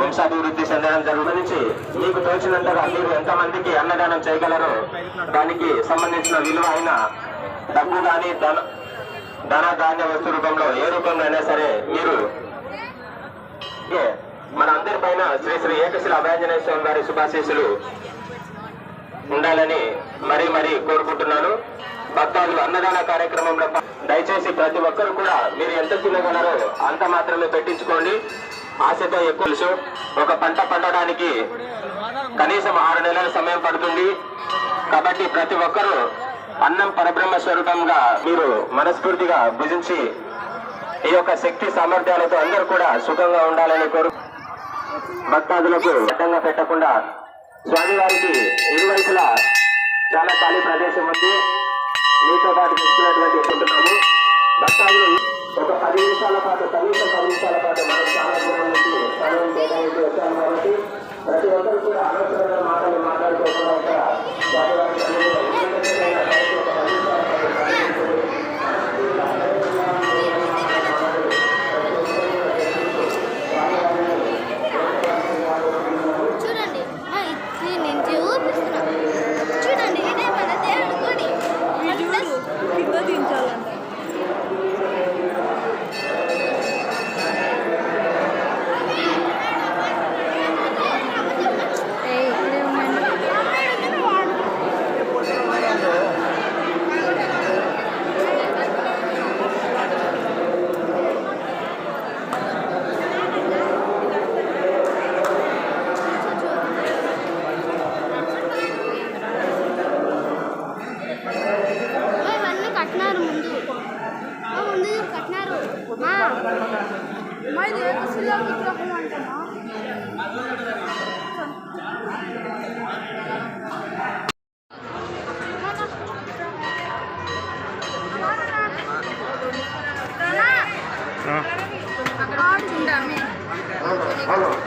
వంశాభివృద్ధి చెందడం జరుగుతుంది. మీకు తోచినంతగా మీరు ఎంతమందికి అన్నదానం చేయగలరో దానికి సంబంధించిన విలువ అయిన డబ్బు కానీ ధన ధాన్య వస్తు రూపంలో ఏ రూపంలో అయినా సరే మీరు మన అందరి పైన శ్రీ శ్రీ ఏకశిల అభయాంజనేయ స్వామి గారి శుభాశీస్సులు ఉండాలని మరీ కోరుకుంటున్నాను. భక్తాదులు అన్నదాన కార్యక్రమంలో దయచేసి ప్రతి ఒక్కరు కూడా మీరు ఎంత తినగలరో అంత మాత్రమే పెట్టించుకోండి. ఆశతో ఎక్కువ ఒక పంట పండడానికి కనీసం 6 నెలల సమయం పడుతుంది. కాబట్టి ప్రతి ఒక్కరూ అన్నం పరబ్రహ్మ స్వరూపంగా మీరు మనస్ఫూర్తిగా భుజించి ఈ యొక్క శక్తి సామర్థ్యాలతో అందరూ కూడా సుఖంగా ఉండాలని కోరు భక్తాదులకు అడ్డంగా పెట్టకుండా స్వామివారికి ఇరువైపులా చాలా ఖాళీ ప్రదేశం ఉంది. మీతో పాటు తెచ్చుకున్నటువంటి అనుకుంటున్నాము. భక్తాదులు ఒక 10 నిమిషాల పాటు కనీసం 10 నిమిషాల పాటు మనం చాలా దూరం నుంచి సమయం కేటాయించి వచ్చాము. కాబట్టి ప్రతి ఒక్కరు కూడా అనవసరమైన మాటలు మాట్లాడుకోకుండా Halo.